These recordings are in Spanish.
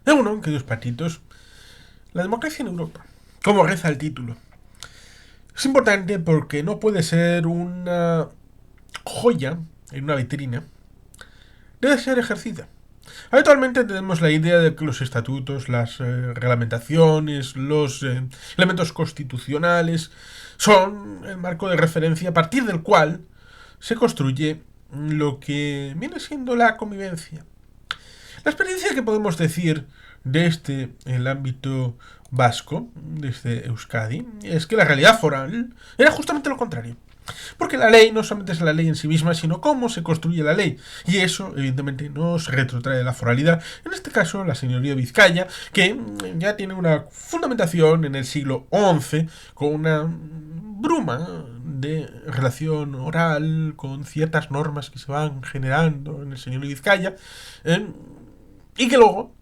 Uno, queridos patitos, la democracia en Europa. Como reza el título. Es importante porque no puede ser una joya en una vitrina. Debe ser ejercida. Habitualmente tenemos la idea de que los estatutos, las reglamentaciones, los elementos constitucionales son el marco de referencia a partir del cual se construye lo que viene siendo la convivencia. La experiencia que podemos decir desde el ámbito vasco, desde Euskadi, es que la realidad foral era justamente lo contrario. Porque la ley no solamente es la ley en sí misma, sino cómo se construye la ley. Y eso, evidentemente, nos retrotrae la foralidad. En este caso, la señoría de Vizcaya, que ya tiene una fundamentación en el siglo XI, con una bruma de relación oral, con ciertas normas que se van generando en el señorío de Vizcaya, y que luego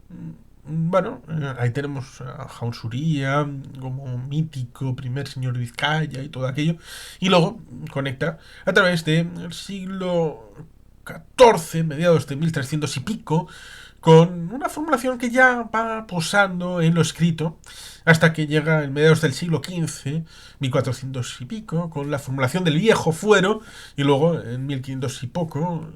bueno, ahí tenemos a Jaunsuría como mítico primer señor de Vizcaya y todo aquello. Y luego conecta a través del siglo XIV, mediados de 1300 y pico, con una formulación que ya va posando en lo escrito hasta que llega en mediados del siglo XV, 1400 y pico, con la formulación del viejo fuero y luego en 1500 y poco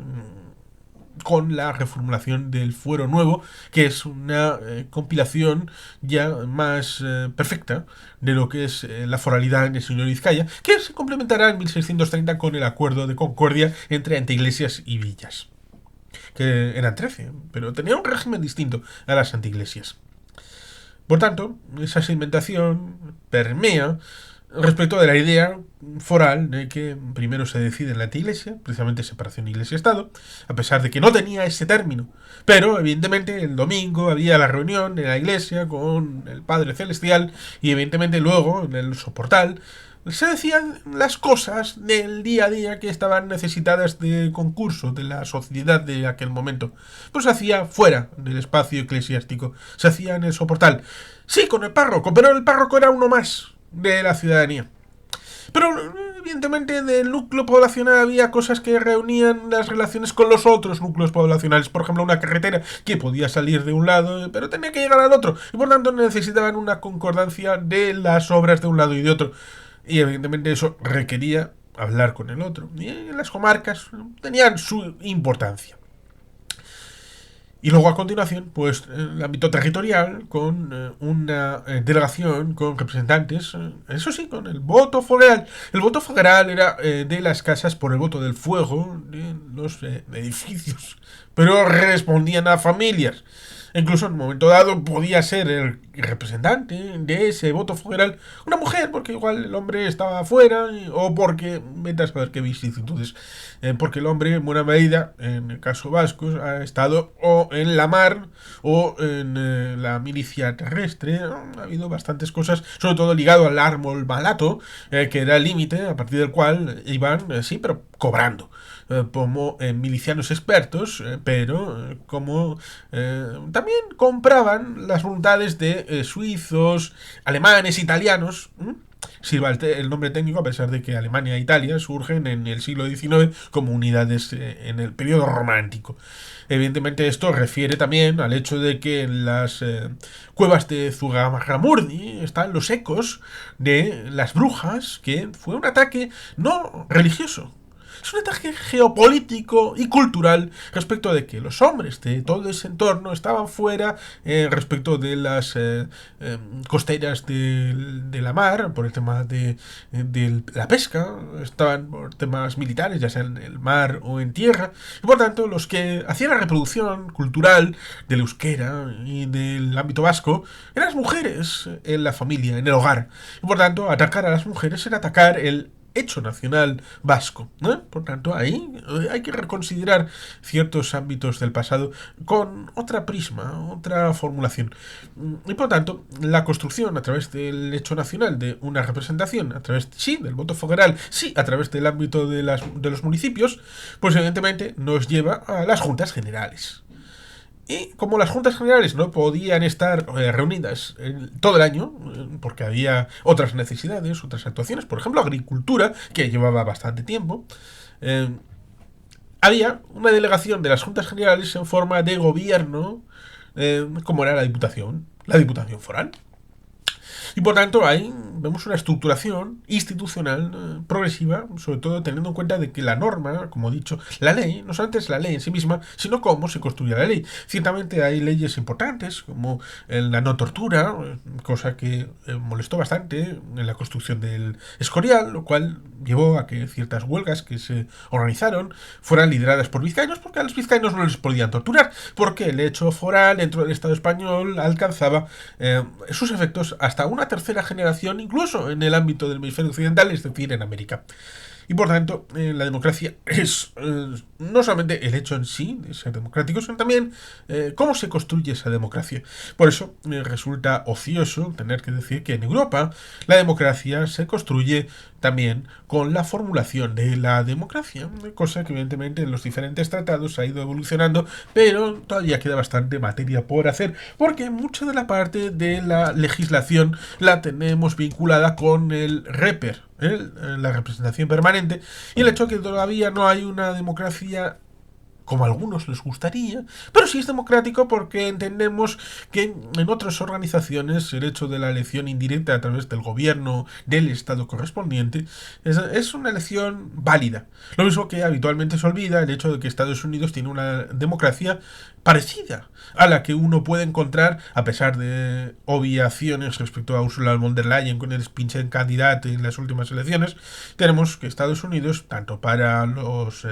con la reformulación del Fuero Nuevo, que es una compilación ya más perfecta de lo que es la foralidad en el señor Vizcaya, que se complementará en 1630 con el acuerdo de concordia entre anteiglesias y villas, que eran 13, pero tenía un régimen distinto a las anteiglesias. Por tanto, esa segmentación permea respecto de la idea foral de que primero se decide en la anteiglesia, precisamente separación iglesia-estado, a pesar de que no tenía ese término. Pero, evidentemente, el domingo había la reunión en la iglesia con el Padre Celestial y, evidentemente, luego, en el soportal, se decían las cosas del día a día que estaban necesitadas de concurso de la sociedad de aquel momento. Pues se hacía fuera del espacio eclesiástico, se hacía en el soportal. Sí, con el párroco, pero el párroco era uno más de la ciudadanía. Pero evidentemente del núcleo poblacional había cosas que reunían las relaciones con los otros núcleos poblacionales. Por ejemplo, una carretera que podía salir de un lado, pero tenía que llegar al otro. Y por tanto necesitaban una concordancia de las obras de un lado y de otro. Y evidentemente eso requería hablar con el otro. Y las comarcas tenían su importancia. Y luego a continuación, pues el ámbito territorial, con una delegación, con representantes, eso sí, con el voto foral. El voto foral era de las casas por el voto del fuego de los edificios, pero respondían a familias. Incluso en un momento dado podía ser el representante de ese voto federal una mujer, porque igual el hombre estaba afuera, o porque, vete a saber qué vicisitudes, porque el hombre en buena medida, en el caso vasco, ha estado o en la mar o en la milicia terrestre. Ha habido bastantes cosas, sobre todo ligado al árbol malato, que era el límite a partir del cual iban, sí, pero cobrando como milicianos expertos, pero como también compraban las voluntades de suizos, alemanes, italianos. Sirva el nombre técnico a pesar de que Alemania e Italia surgen en el siglo XIX como unidades en el periodo romántico. Evidentemente esto refiere también al hecho de que en las cuevas de Zugarramurdi están los ecos de las brujas, que fue un ataque no religioso, es un ataque geopolítico y cultural respecto de que los hombres de todo ese entorno estaban fuera respecto de las costeras de la mar, por el tema de la pesca, estaban por temas militares, ya sea en el mar o en tierra, y por tanto los que hacían la reproducción cultural del euskera y del ámbito vasco eran las mujeres en la familia, en el hogar, y por tanto atacar a las mujeres era atacar el hecho nacional vasco, ¿no? Por tanto, ahí hay que reconsiderar ciertos ámbitos del pasado con otra prisma, otra formulación. Y por tanto, la construcción a través del hecho nacional de una representación, a través, sí, del voto federal, sí, a través del ámbito de los municipios, pues evidentemente nos lleva a las juntas generales. Y como las juntas generales no podían estar reunidas todo el año, porque había otras necesidades, otras actuaciones, por ejemplo, agricultura, que llevaba bastante tiempo, había una delegación de las juntas generales en forma de gobierno como era la Diputación Foral. Y por tanto ahí vemos una estructuración institucional progresiva, sobre todo teniendo en cuenta de que la norma, como he dicho, la ley, no solamente es la ley en sí misma, sino cómo se construye la ley. Ciertamente hay leyes importantes, como la no tortura, cosa que molestó bastante en la construcción del Escorial, lo cual llevó a que ciertas huelgas que se organizaron fueran lideradas por vizcaínos, porque a los vizcaínos no les podían torturar, porque el hecho foral dentro del Estado español alcanzaba sus efectos hasta una tercera generación, incluso en el ámbito del hemisferio occidental, es decir, en América. Y por tanto, la democracia es no solamente el hecho en sí de ser democrático, sino también cómo se construye esa democracia. Por eso resulta ocioso tener que decir que en Europa la democracia se construye también con la formulación de la democracia, cosa que evidentemente en los diferentes tratados ha ido evolucionando, pero todavía queda bastante materia por hacer, porque mucha de la parte de la legislación la tenemos vinculada con el REPER, la representación permanente, y el hecho de que todavía no hay una democracia como a algunos les gustaría, pero sí es democrático porque entendemos que en otras organizaciones el hecho de la elección indirecta a través del gobierno del estado correspondiente es una elección válida. Lo mismo que habitualmente se olvida el hecho de que Estados Unidos tiene una democracia parecida a la que uno puede encontrar, a pesar de obviaciones respecto a Ursula von der Leyen con el pinche candidato en las últimas elecciones. Tenemos que Estados Unidos, tanto para los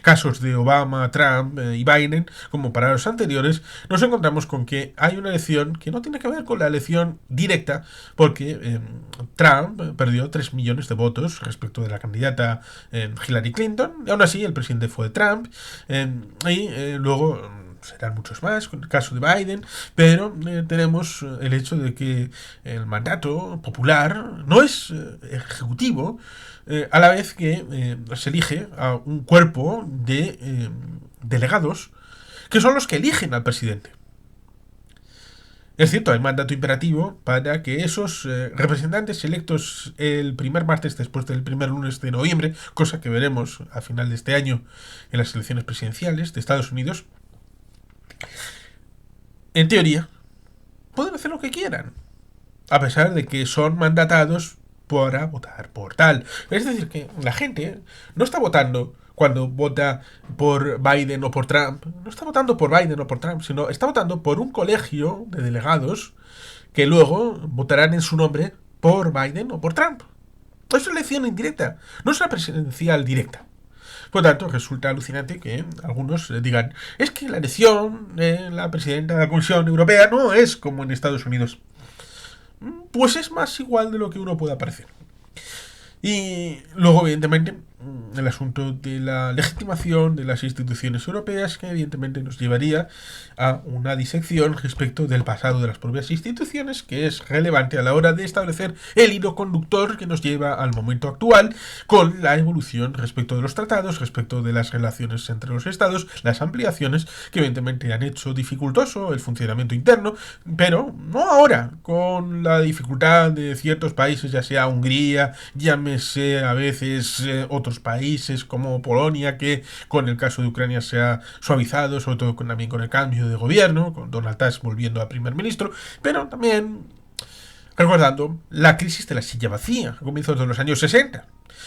casos de Obama, Trump y Biden, como para los anteriores, nos encontramos con que hay una elección que no tiene que ver con la elección directa, porque Trump perdió 3 millones de votos respecto de la candidata Hillary Clinton, y aún así el presidente fue Trump, y luego serán muchos más con el caso de Biden, pero tenemos el hecho de que el mandato popular no es ejecutivo, a la vez que se elige a un cuerpo de delegados que son los que eligen al presidente. Es cierto, hay mandato imperativo para que esos representantes electos el primer martes después del primer lunes de noviembre, cosa que veremos a final de este año en las elecciones presidenciales de Estados Unidos, en teoría, pueden hacer lo que quieran, a pesar de que son mandatados para votar por tal. Es decir, que la gente no está votando cuando vota por Biden o por Trump, no está votando por Biden o por Trump, sino está votando por un colegio de delegados que luego votarán en su nombre por Biden o por Trump. Es una elección indirecta, no es una presidencial directa. Por lo tanto, resulta alucinante que algunos digan, es que la elección de la presidenta de la Comisión Europea no es como en Estados Unidos. Pues es más igual de lo que uno pueda parecer. Y luego, evidentemente, el asunto de la legitimación de las instituciones europeas, que evidentemente nos llevaría a una disección respecto del pasado de las propias instituciones, que es relevante a la hora de establecer el hilo conductor que nos lleva al momento actual, con la evolución respecto de los tratados, respecto de las relaciones entre los estados, las ampliaciones que evidentemente han hecho dificultoso el funcionamiento interno, pero no ahora, con la dificultad de ciertos países, ya sea Hungría, llámese a veces otros países como Polonia, que con el caso de Ucrania se ha suavizado, sobre todo también con el cambio de gobierno, con Donald Tusk volviendo a primer ministro, pero también recordando la crisis de la silla vacía a comienzos de los años 60.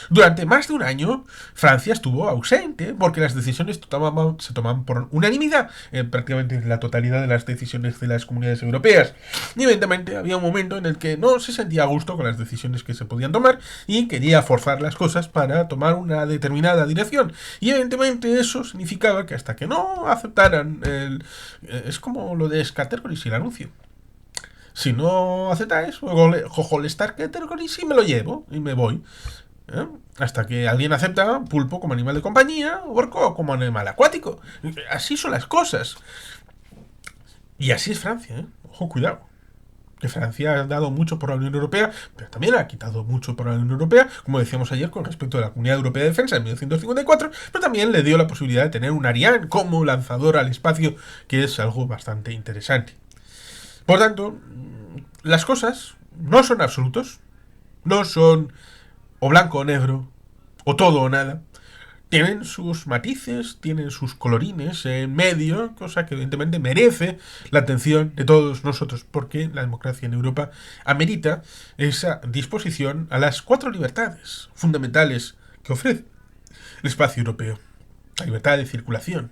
Durante más de un año, Francia estuvo ausente porque las decisiones se tomaban por unanimidad en prácticamente la totalidad de las decisiones de las comunidades europeas. Y evidentemente había un momento en el que no se sentía a gusto con las decisiones que se podían tomar y quería forzar las cosas para tomar una determinada dirección. Y evidentemente eso significaba que hasta que no aceptaran es como lo de Scattergories y el anuncio. Si no aceptáis, jojo, Scattergories y me lo llevo y me voy. Hasta que alguien acepta pulpo como animal de compañía, orco como animal acuático. Así son las cosas. Y así es Francia, ¿eh? Ojo, cuidado. Que Francia ha dado mucho por la Unión Europea, pero también ha quitado mucho por la Unión Europea, como decíamos ayer con respecto a la Comunidad Europea de Defensa en 1954, pero también le dio la posibilidad de tener un Ariane como lanzador al espacio, que es algo bastante interesante. Por tanto, las cosas no son absolutos, no son o blanco o negro, o todo o nada. tienen sus matices, tienen sus colorines en medio, cosa que evidentemente merece la atención de todos nosotros, porque la democracia en Europa amerita esa disposición a las 4 libertades fundamentales que ofrece el espacio europeo. La libertad de circulación,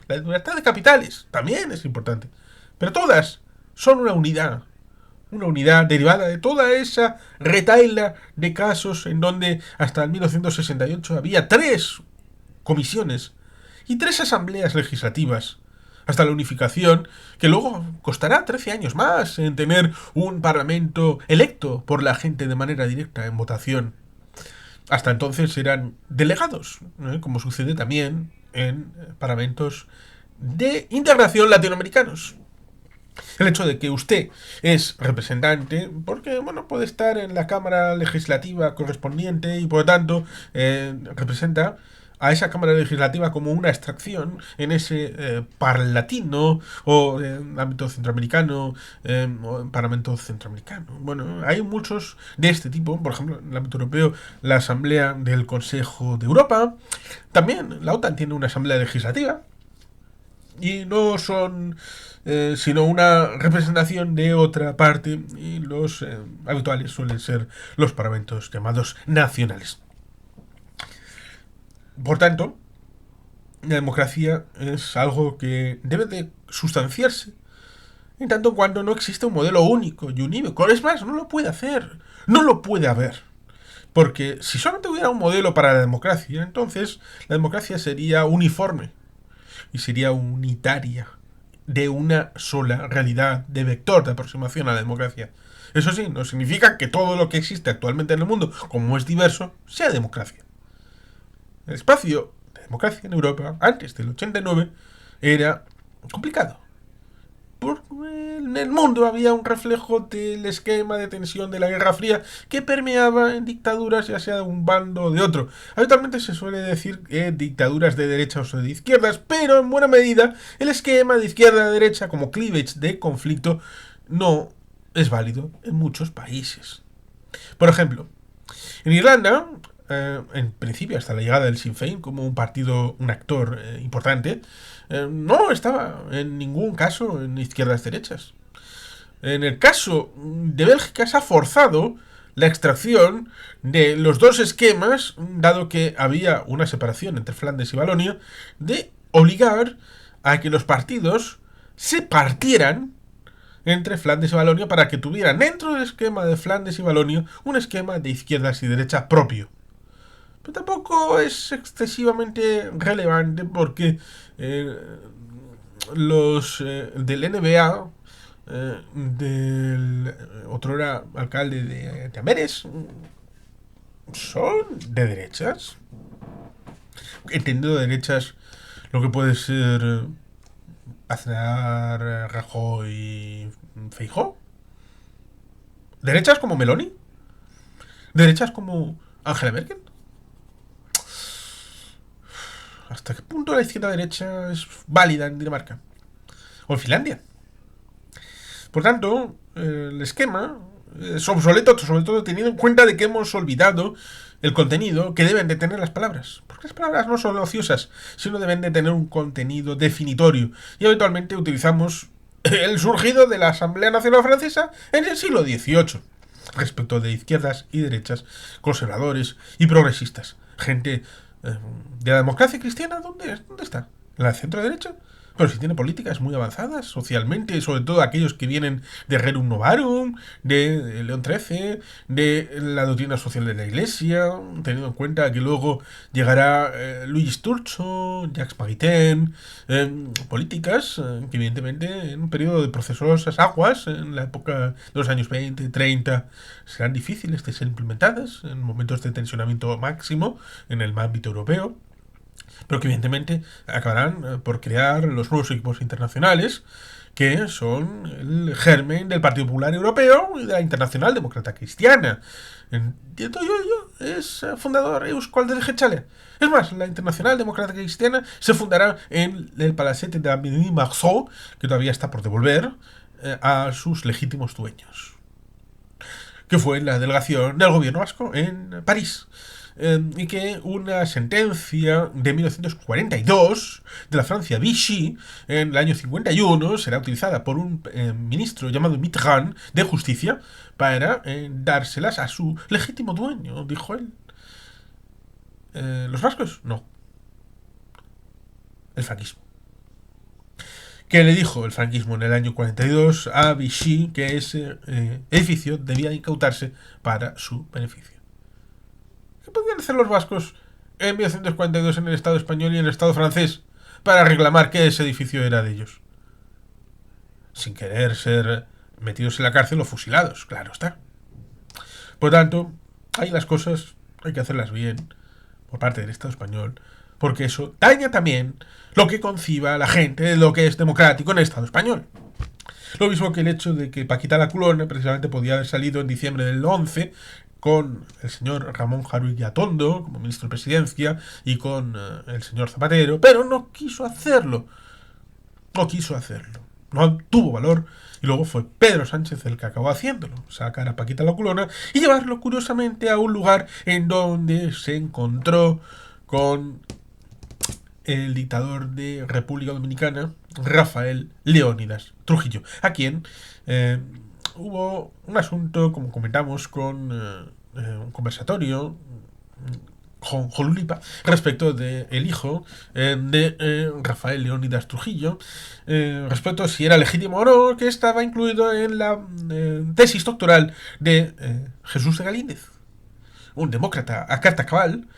la libertad de capitales, también es importante, pero todas son una unidad derivada de toda esa retahíla de casos en donde hasta el 1968 había 3 comisiones y 3 asambleas legislativas, hasta la unificación, que luego costará 13 años más en tener un parlamento electo por la gente de manera directa en votación. Hasta entonces eran delegados, como sucede también en parlamentos de integración latinoamericanos. El hecho de que usted es representante, porque bueno, puede estar en la Cámara Legislativa correspondiente y por lo tanto representa a esa Cámara Legislativa como una extracción en ese parlatino o en ámbito centroamericano o en Parlamento centroamericano. Bueno, hay muchos de este tipo, por ejemplo, en el ámbito europeo, la Asamblea del Consejo de Europa, también la OTAN tiene una Asamblea Legislativa, y no son sino una representación de otra parte, y los habituales suelen ser los parlamentos llamados nacionales. Por tanto, la democracia es algo que debe de sustanciarse en tanto en cuanto no existe un modelo único y unívoco. Es más, no lo puede hacer, no lo puede haber. Porque si solamente hubiera un modelo para la democracia, entonces la democracia sería uniforme y sería unitaria, de una sola realidad, de vector de aproximación a la democracia. Eso sí, no significa que todo lo que existe actualmente en el mundo, como es diverso, sea democracia. El espacio de democracia en Europa, antes del 89, era complicado. Porque en el mundo había un reflejo del esquema de tensión de la Guerra Fría que permeaba en dictaduras, ya sea de un bando o de otro. Habitualmente se suele decir dictaduras de derechas o de izquierdas, pero en buena medida el esquema de izquierda-derecha como cleavage de conflicto no es válido en muchos países. Por ejemplo, en Irlanda, en principio hasta la llegada del Sinn Féin como un partido, un actor importante, no estaba en ningún caso en izquierdas-derechas. En el caso de Bélgica se ha forzado la extracción de los dos esquemas, dado que había una separación entre Flandes y Valonia, de obligar a que los partidos se partieran entre Flandes y Valonia para que tuvieran dentro del esquema de Flandes y Valonia un esquema de izquierdas y derechas propio. Pero tampoco es excesivamente relevante porque los del NBA, del otrora alcalde de Amberes, son de derechas. Entendiendo de derechas lo que puede ser Aznar, Rajoy, Feijóo. Derechas como Meloni. Derechas como Angela Merkel. ¿Hasta qué punto la izquierda-derecha es válida en Dinamarca? O en Finlandia. Por tanto, el esquema es obsoleto, sobre todo teniendo en cuenta de que hemos olvidado el contenido que deben de tener las palabras. Porque las palabras no son ociosas, sino deben de tener un contenido definitorio. Y habitualmente utilizamos el surgido de la Asamblea Nacional Francesa en el siglo XVIII, respecto de izquierdas y derechas, conservadores y progresistas. Gente de la democracia cristiana, ¿dónde está? ¿En la centro-derecha? Pero si tiene políticas muy avanzadas socialmente, sobre todo aquellos que vienen de Rerum Novarum, de León XIII, de la doctrina social de la Iglesia, teniendo en cuenta que luego llegará Louis Sturzo, Jacques Maritain, políticas que evidentemente en un periodo de procesosas aguas, en la época de los años 20, 30, serán difíciles de ser implementadas en momentos de tensionamiento máximo en el ámbito europeo, pero que evidentemente acabarán por crear los nuevos equipos internacionales, que son el germen del Partido Popular Europeo y de la Internacional Demócrata Cristiana. Entiendo yo, es fundador Euskal Derechale. Es más, la Internacional Demócrata Cristiana se fundará en el palacete de Avenue Marceau, que todavía está por devolver a sus legítimos dueños, que fue la delegación del gobierno vasco en París. y que una sentencia de 1942 de la Francia Vichy, en el año 51, será utilizada por un ministro llamado Mitterrand de Justicia para dárselas a su legítimo dueño, dijo él. ¿Los vascos? No. El franquismo. ¿Qué le dijo el franquismo en el año 42 a Vichy? Que ese edificio debía incautarse para su beneficio. ¿Qué podían hacer los vascos en 1942 en el Estado español y en el Estado francés para reclamar que ese edificio era de ellos? Sin querer ser metidos en la cárcel o fusilados, claro está. Por tanto, ahí las cosas hay que hacerlas bien por parte del Estado español, porque eso daña también lo que conciba la gente de lo que es democrático en el Estado español. Lo mismo que el hecho de que Paquita la Culona precisamente podía haber salido en diciembre del 11 con el señor Ramón Jaruy Atondo como ministro de Presidencia y con el señor Zapatero, pero no quiso hacerlo. No quiso hacerlo. No tuvo valor. Y luego fue Pedro Sánchez el que acabó haciéndolo. Sacar a Paquita la Culona y llevarlo curiosamente a un lugar en donde se encontró con el dictador de República Dominicana, Rafael Leónidas Trujillo, a quien hubo un asunto, como comentamos, con un conversatorio con Jolulipa respecto del hijo de Rafael Leónidas Trujillo, respecto a si era legítimo o no, que estaba incluido en la tesis doctoral de Jesús de Galíndez, un demócrata a carta cabal,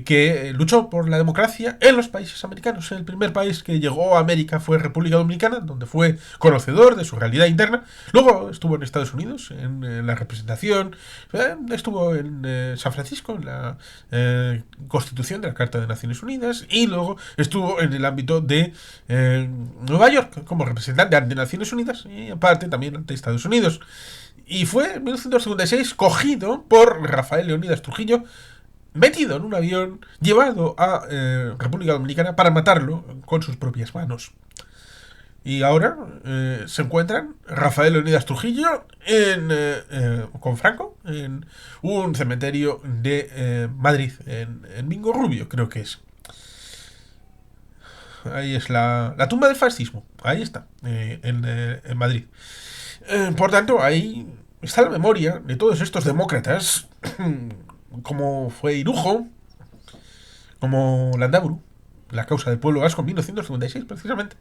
que luchó por la democracia en los países americanos. El primer país que llegó a América fue República Dominicana, donde fue conocedor de su realidad interna. Luego estuvo en Estados Unidos, en la representación. Estuvo en San Francisco, en la Constitución de la Carta de Naciones Unidas. Y luego estuvo en el ámbito de Nueva York, como representante ante Naciones Unidas. Y aparte también ante Estados Unidos. Y fue en 1956 cogido por Rafael Leónidas Trujillo, metido en un avión, llevado a República Dominicana para matarlo con sus propias manos. Y ahora se encuentran Rafael Leónidas Trujillo con Franco en un cementerio de Madrid, en Mingo Rubio, creo que es. Ahí es la tumba del fascismo. Ahí está, en Madrid. Por tanto, ahí está la memoria de todos estos demócratas, como fue Irujo, como Landaburu, La causa del pueblo vasco en 1956, precisamente.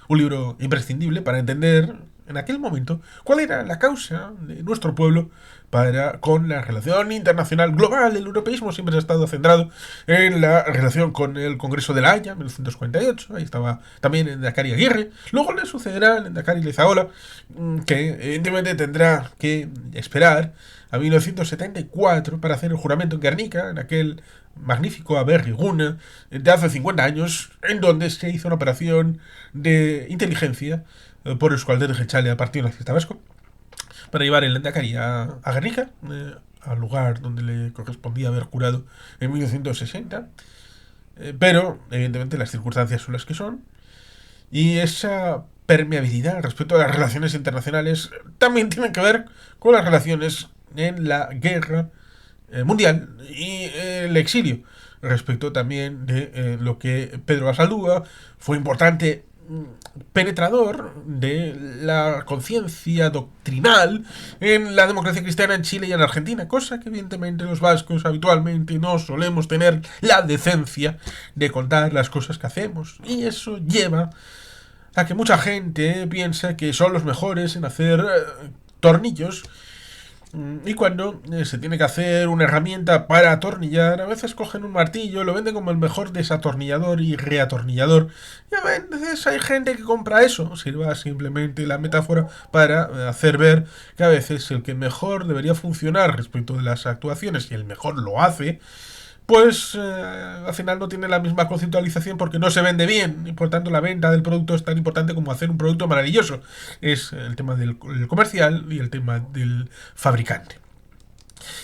Un libro imprescindible para entender en aquel momento cuál era la causa de nuestro pueblo con la relación internacional global. El europeísmo siempre ha estado centrado en la relación con el Congreso de La Haya, 1948. Ahí estaba también Endacari Aguirre. Luego le sucederá Endacari Lezaola, que evidentemente tendrá que esperar a 1974 para hacer el juramento en Guernica, en aquel magnífico Aberri-Guna de hace 50 años, en donde se hizo una operación de inteligencia por Euskaltel Jeltzalea a Partido Nacionalista Vasco para llevar el Lehendakari a Guernica, al lugar donde le correspondía haber jurado en 1960, pero evidentemente las circunstancias son las que son, y esa permeabilidad respecto a las relaciones internacionales también tiene que ver con las relaciones en la guerra mundial y el exilio. Respecto también de lo que Pedro Basaldúa fue importante penetrador de la conciencia doctrinal en la democracia cristiana en Chile y en Argentina, cosa que evidentemente los vascos habitualmente no solemos tener la decencia de contar las cosas que hacemos, y eso lleva a que mucha gente piensa que son los mejores en hacer tornillos. Y cuando se tiene que hacer una herramienta para atornillar, a veces cogen un martillo, lo venden como el mejor desatornillador y reatornillador. Y a veces hay gente que compra eso. Sirva simplemente la metáfora para hacer ver que a veces el que mejor debería funcionar respecto de las actuaciones y el mejor lo hace, pues al final no tiene la misma conceptualización porque no se vende bien, y por tanto la venta del producto es tan importante como hacer un producto maravilloso. Es el tema del comercial y el tema del fabricante.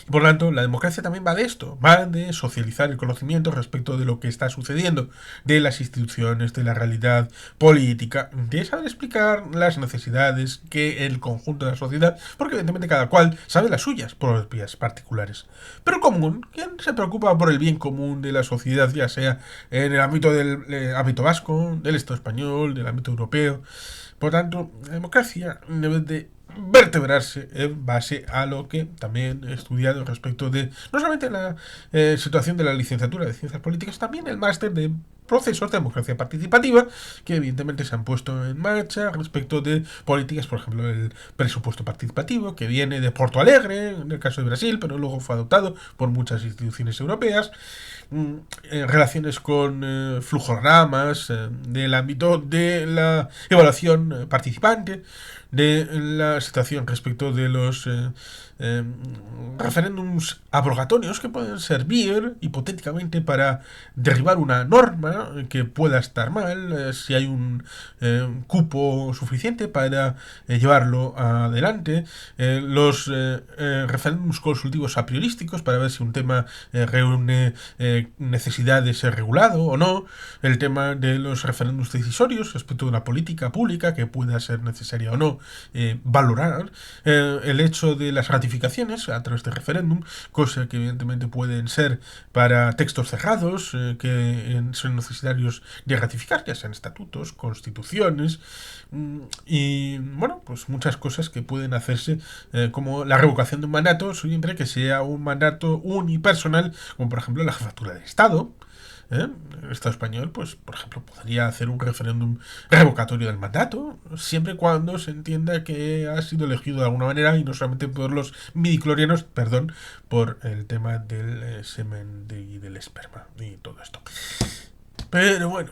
Y por lo tanto, la democracia también va de esto, va de socializar el conocimiento respecto de lo que está sucediendo, de las instituciones, de la realidad política, de saber explicar las necesidades que el conjunto de la sociedad, porque evidentemente cada cual sabe las suyas propias particulares. Pero el común, ¿quién se preocupa por el bien común de la sociedad, ya sea en el ámbito del ámbito vasco, del Estado español, del ámbito europeo? Por tanto, la democracia debe de vertebrarse en base a lo que también he estudiado respecto de no solamente la situación de la licenciatura de Ciencias Políticas, también el máster de procesos de democracia participativa que evidentemente se han puesto en marcha respecto de políticas, por ejemplo el presupuesto participativo que viene de Porto Alegre en el caso de Brasil, pero luego fue adoptado por muchas instituciones europeas, relaciones con flujogramas del ámbito de la evaluación participante, de la situación respecto de los referéndums abrogatorios que pueden servir hipotéticamente para derribar una norma que pueda estar mal, si hay un cupo suficiente para llevarlo adelante, los referéndums consultivos a priorísticos para ver si un tema reúne necesidad de ser regulado o no, el tema de los referéndums decisorios respecto de una política pública que pueda ser necesaria o no valorar, el hecho de las ratificaciones a través de referéndum, cosa que evidentemente pueden ser para textos cerrados que son necesarios de ratificar, ya sean estatutos, constituciones, y bueno, pues muchas cosas que pueden hacerse, como la revocación de un mandato, siempre que sea un mandato unipersonal, como por ejemplo la jefatura del Estado. El Estado español, pues, por ejemplo, podría hacer un referéndum revocatorio del mandato, siempre y cuando se entienda que ha sido elegido de alguna manera y no solamente por los midiclorianos, perdón, por el tema del semen y del esperma y todo esto. Pero bueno,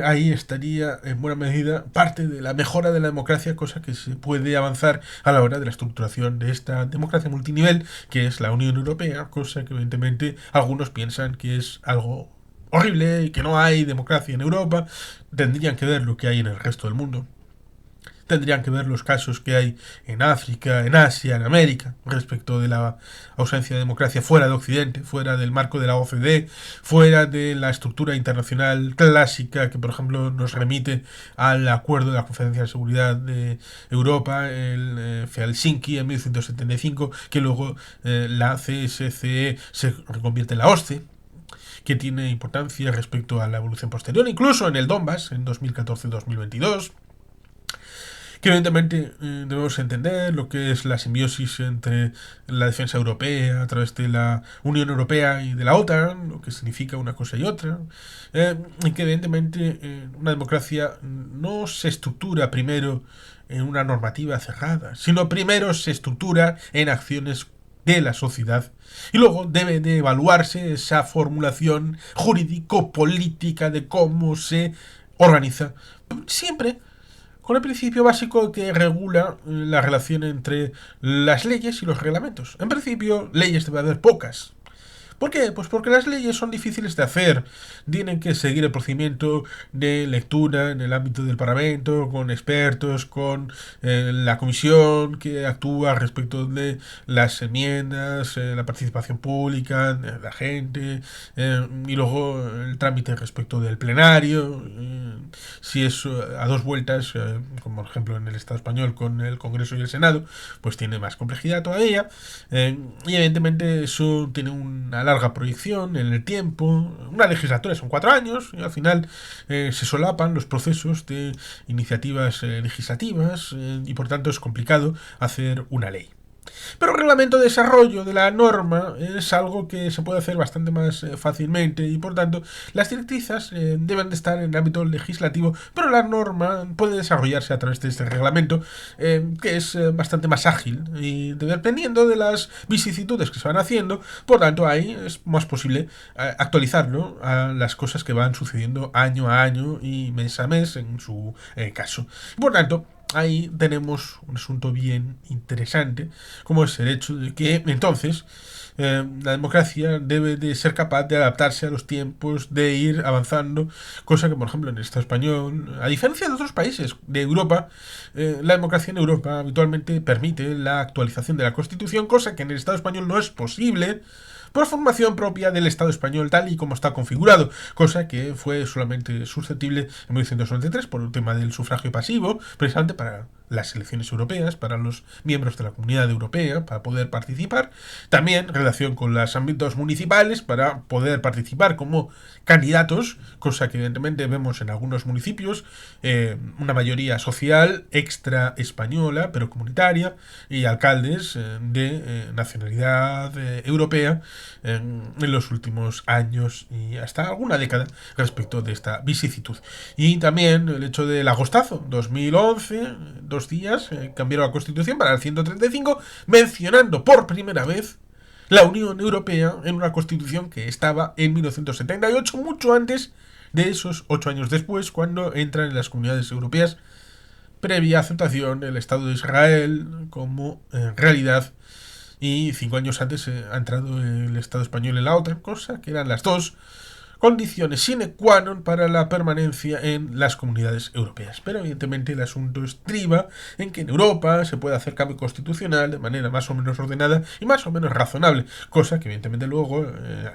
ahí estaría en buena medida parte de la mejora de la democracia, cosa que se puede avanzar a la hora de la estructuración de esta democracia multinivel, que es la Unión Europea, cosa que evidentemente algunos piensan que es algo horrible y que no hay democracia en Europa. Tendrían que ver lo que hay en el resto del mundo. Tendrían que ver los casos que hay en África, en Asia, en América, respecto de la ausencia de democracia fuera de Occidente, fuera del marco de la OCDE, fuera de la estructura internacional clásica que, por ejemplo, nos remite al acuerdo de la Conferencia de Seguridad de Europa, el Helsinki en 1975, que luego la CSCE se reconvierte en la OSCE, que tiene importancia respecto a la evolución posterior, incluso en el Donbass en 2014-2022, que evidentemente debemos entender lo que es la simbiosis entre la defensa europea a través de la Unión Europea y de la OTAN, lo que significa una cosa y otra, y que evidentemente una democracia no se estructura primero en una normativa cerrada, sino primero se estructura en acciones de la sociedad y luego debe de evaluarse esa formulación jurídico-política de cómo se organiza, siempre con el principio básico que regula la relación entre las leyes y los reglamentos. En principio, leyes debe haber pocas. ¿Por qué? Pues porque las leyes son difíciles de hacer. Tienen que seguir el procedimiento de lectura en el ámbito del Parlamento, con expertos, con la comisión que actúa respecto de las enmiendas, la participación pública de la gente, y luego el trámite respecto del plenario. Si es a dos vueltas, como por ejemplo en el Estado español con el Congreso y el Senado, pues tiene más complejidad todavía. Y evidentemente eso tiene una larga proyección en el tiempo. Una legislatura son 4 años y al final se solapan los procesos de iniciativas legislativas, y por tanto es complicado hacer una ley. Pero el reglamento de desarrollo de la norma es algo que se puede hacer bastante más fácilmente y por tanto las directrices deben de estar en el ámbito legislativo, pero la norma puede desarrollarse a través de este reglamento, que es bastante más ágil y dependiendo de las vicisitudes que se van haciendo, por tanto ahí es más posible actualizarlo a las cosas que van sucediendo año a año y mes a mes en su caso. Por tanto, ahí tenemos un asunto bien interesante, como es el hecho de que entonces la democracia debe de ser capaz de adaptarse a los tiempos, de ir avanzando, cosa que por ejemplo en el Estado español, a diferencia de otros países de Europa, la democracia en Europa habitualmente permite la actualización de la Constitución, cosa que en el Estado español no es posible por formación propia del Estado español tal y como está configurado, cosa que fue solamente susceptible en 1993 por el tema del sufragio pasivo, precisamente para las elecciones europeas, para los miembros de la Comunidad Europea, para poder participar. También en relación con los ámbitos municipales, para poder participar como candidatos, cosa que evidentemente vemos en algunos municipios, una mayoría social extra española, pero comunitaria, y alcaldes de nacionalidad europea en los últimos años y hasta alguna década respecto de esta vicisitud. Y también el hecho del agostazo 2011, 2 días, cambiaron la Constitución para el 135, mencionando por primera vez la Unión Europea en una Constitución que estaba en 1978, mucho antes de esos 8 años después, cuando entran en las comunidades europeas, previa aceptación del Estado de Israel como realidad, y 5 años antes ha entrado el Estado español en la OTAN, cosa que eran las dos condiciones sine qua non para la permanencia en las comunidades europeas. Pero evidentemente el asunto estriba en que en Europa se puede hacer cambio constitucional de manera más o menos ordenada y más o menos razonable, cosa que evidentemente luego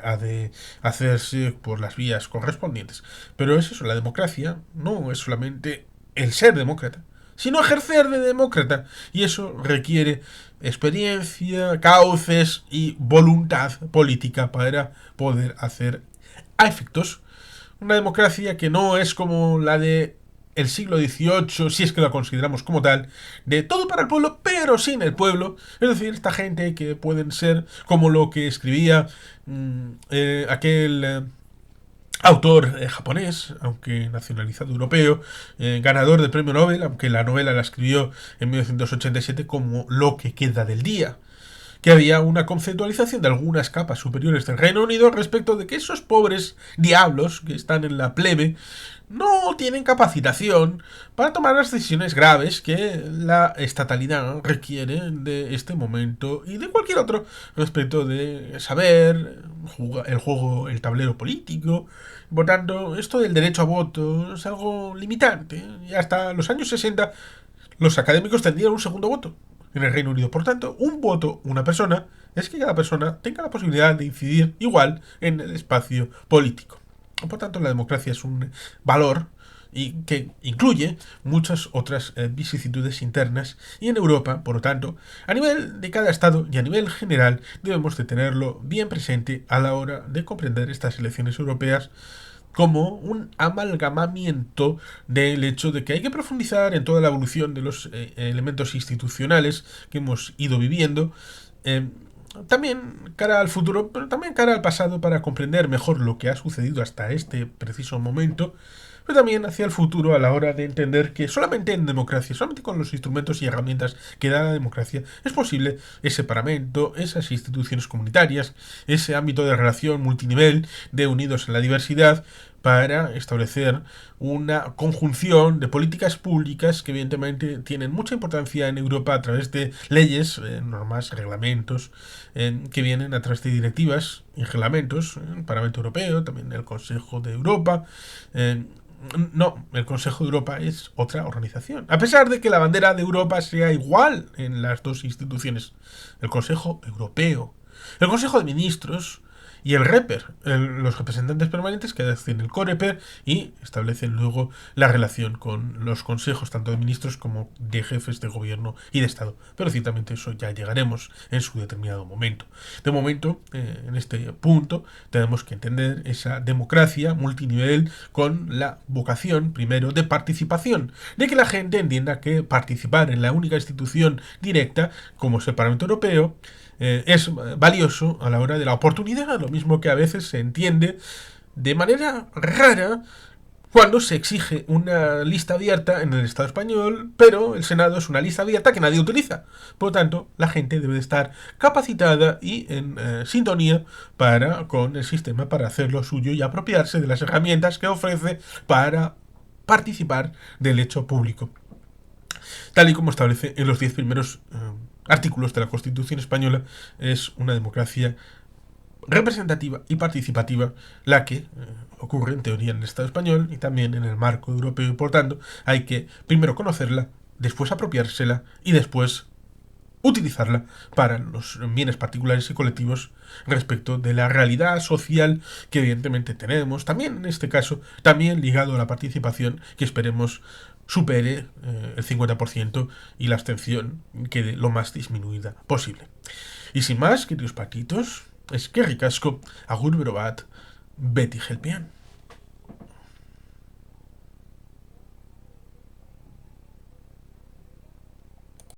ha de hacerse por las vías correspondientes. Pero es eso, la democracia no es solamente el ser demócrata, sino ejercer de demócrata. Y eso requiere experiencia, cauces y voluntad política para poder hacer a efectos una democracia que no es como la de el siglo XVIII, si es que la consideramos como tal, de todo para el pueblo, pero sin el pueblo. Es decir, esta gente que pueden ser como lo que escribía aquel autor japonés, aunque nacionalizado europeo, ganador del premio Nobel, aunque la novela la escribió en 1987 como Lo que queda del día, que había una conceptualización de algunas capas superiores del Reino Unido respecto de que esos pobres diablos que están en la plebe no tienen capacitación para tomar las decisiones graves que la estatalidad requiere de este momento y de cualquier otro respecto de saber el juego, el tablero político. Por tanto, esto del derecho a voto es algo limitante. Y hasta los años 60 los académicos tendrían un segundo voto en el Reino Unido. Por tanto, un voto, una persona, es que cada persona tenga la posibilidad de incidir igual en el espacio político. Por tanto, la democracia es un valor y que incluye muchas otras vicisitudes internas, y en Europa, por lo tanto, a nivel de cada estado y a nivel general, debemos de tenerlo bien presente a la hora de comprender estas elecciones europeas como un amalgamamiento del hecho de que hay que profundizar en toda la evolución de los elementos institucionales que hemos ido viviendo, eh, también cara al futuro, pero también cara al pasado, para comprender mejor lo que ha sucedido hasta este preciso momento, pero también hacia el futuro a la hora de entender que solamente en democracia, solamente con los instrumentos y herramientas que da la democracia, es posible ese paramento, esas instituciones comunitarias, ese ámbito de relación multinivel de unidos en la diversidad, para establecer una conjunción de políticas públicas que evidentemente tienen mucha importancia en Europa a través de leyes, normas, reglamentos, que vienen a través de directivas y reglamentos, el Parlamento Europeo, también el Consejo de Europa. No, el Consejo de Europa es otra organización. A pesar de que la bandera de Europa sea igual en las dos instituciones. El Consejo Europeo. El Consejo de Ministros y el REPER, los representantes permanentes que hacen el COREPER y establecen luego la relación con los consejos tanto de ministros como de jefes de gobierno y de Estado. Pero ciertamente eso ya llegaremos en su determinado momento. De momento, en este punto, tenemos que entender esa democracia multinivel con la vocación, primero, de participación, de que la gente entienda que participar en la única institución directa, como es el Parlamento Europeo, es valioso a la hora de la oportunidad, lo mismo que a veces se entiende de manera rara cuando se exige una lista abierta en el Estado español, pero el Senado es una lista abierta que nadie utiliza. Por lo tanto, la gente debe de estar capacitada y en sintonía con el sistema para hacer lo suyo y apropiarse de las herramientas que ofrece para participar del hecho público. Tal y como establece en los 10 primeros artículos de la Constitución española, es una democracia representativa y participativa la que ocurre en teoría en el Estado español y también en el marco europeo, y por tanto hay que primero conocerla, después apropiársela y después utilizarla para los bienes particulares y colectivos respecto de la realidad social que evidentemente tenemos, también en este caso, también ligado a la participación que esperemos supere el 50% y la abstención quede lo más disminuida posible. Y sin más, queridos patitos, es que ricasco, agur berobat, Betty Helpian.